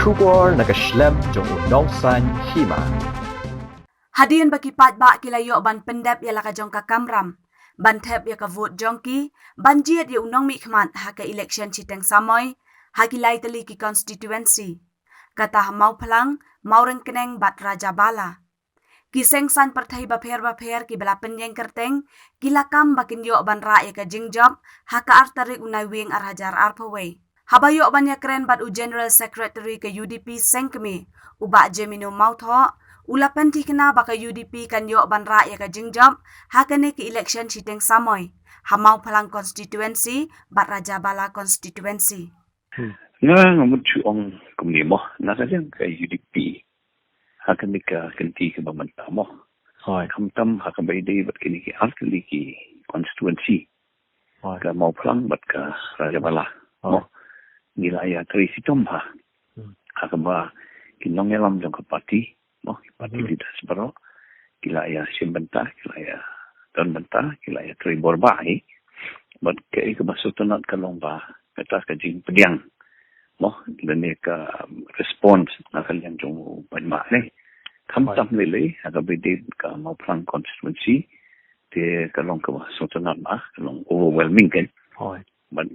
Trubor nakaslem jong unongsan hima. Hadian bagi patba kilayo ban pendap ya laka jong kakamram. Ban tep ya ka vote jongki, ban jiat ya unong mi khmat ha ka election chiteng samoy, ha kilai tali ki constituency. Kata mau pelang, mau rengkeneng bat Raja Bala. Kiseng san pertai baper ki bela penyeng kerteng, kilakam bakin yo ban ra ya ka jingjob, ha ka artarik unai wing arhajar arpaway. Habayo ban ya keren bat u General Secretary ke UDP sengkemi, uba Jemino Mautho, ula penti kena baka UDP kan yo ban ra ya ka jingjob, ha kene ke election chiteng samoy, ha mau pelang constituency, bat Raja Bala constituency. Nga ngamut chuong kumni mo, nakajang ka UDP, hakan ka kanti ka bamanta mo. Hoy. Kamtam hakan bay day bat kini ki altali ki constituency. Hoy. Ka mau pelang bat ka Raja Bala. Mo. Nilaya Tracy Tom ha. Hakan ba kinong yalam jong ka parti. Mo. Parti leaders baro. Kilaya Simbanta, kilaya Don Banta, kilaya Tri Borbai. Bat kaya ka basutunat ka long ba. Kata ka jing pediang. Mo. Lani ka response na kanyang jong banma ni. Kamtam lili, hakan bay day ka mau pelang constituency. Te kalong ka basutunat ma. Kalong overwhelming kan. Hoy. But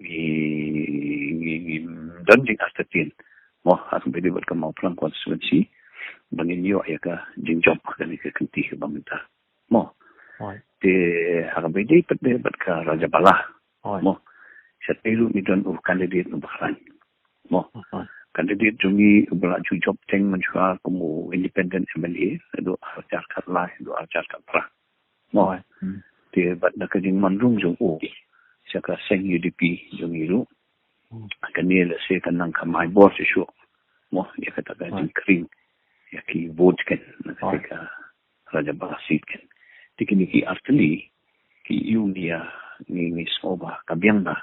don't think after tin. Mo akan bedi buat kemau pelang konstituensi. Bangin yo ya ka jinjob kan ka kanti ka baminta. Mo. Hoy. Te akan bedi pede buat ka Raja Bala. Hoy. Mo. Sa tilu mi don candidate no bakran. Mo. Hoy. Candidate jungi ubala ju job teng menjua como independent MLA do arjar kat lai do arjar kat pra. Mo. Te buat nak jing mandung jung o. Saka seng UDP yung ilu. Kanila siya kanang kamay boss siya. Mo, ya kata ka jing kring. Ya ki vote kan. Nakasi ka Raja Bala seat kan. Tikini ki artali. Ki yung niya ni Soba kabiyang ba.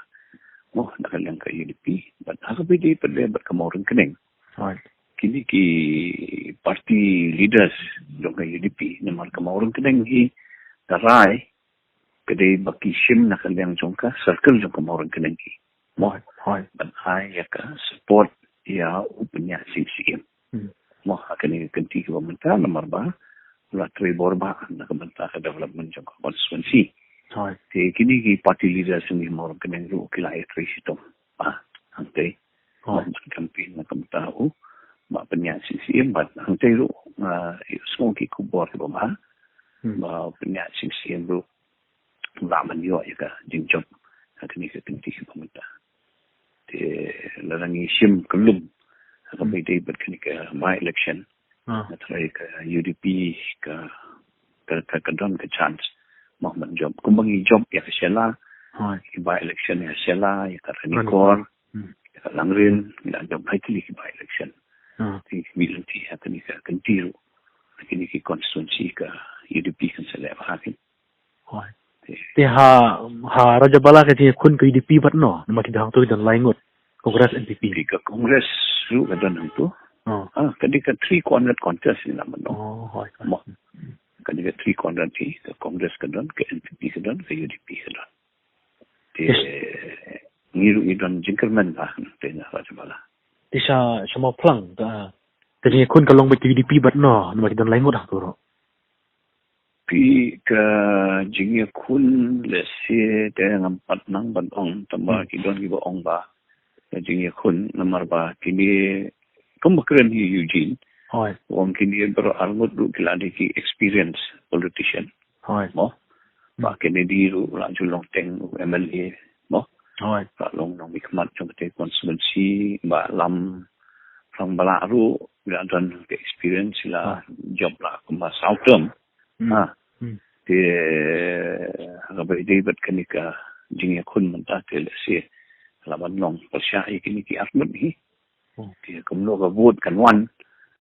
Mo, nakalang ka UDP. But hakapidi pa rin ba't kamaurin kaneng. Kini ki party leaders yung ka UDP. Naman kamaurin kaneng hi taray. Kadai baki shim na kaliang jongka circle jongka maurang kenengki. Mo, ban hai ya ka support ya upnya CCM. Mo akan ni kenti ke pemerintah nomor ba la Tri Borba na pemerintah ke development jongka constituency. Te kini ki party leaders ni maurang keneng ru kilai Tracy Tom. Hangte. Mo campaign na pemerintah u ba penya CCM ba hangte ru semua ki kubor ke ba. Ba penya CCM ru laman yo ya ka jingjob atini ka tinti ka pamata te larangi sim kelum ka bay day bat kini ka by election na try ka UDP ka don ka chance Muhammad job kumbangi job ya ka sela by election ya sela ya ka ranikor ya ka langrin ila job hay tili ka by election ti milanti atini ka kantiru kini ki constituency ka UDP kan sela hakin Te ha Raja Bala ke je kun ke UDP bat no nama kita hang tu dan laingot Kongres NPP ke Kongres ru ka dan tu kadi ka 3 corner contest ni nama no mo kadi ka 3 corner ti ke Kongres ka dan ke NPP ka dan ke UDP ka dan te ngiru idan jingkerman ba te na Raja Bala te sama plang ke je kun kalong ke UDP bat no nama kita laingot ah tu pi ka jingya kun lesi te ngampat nang banong tamba kidon gibo ong ba jingya kun namar ba kini kumbakren hi Eugene wong kini bero arngut du kiladi ki experience politician mo ba kini diru lanjut long teng MLA mo ba long nong mikmat jong te constituency ba lam from balaru dan ke experience la job la kumba south term te hangabay David kanika jingya kun manta te lesi laban long persya kini ki armut ni te kumno ka vote kan wan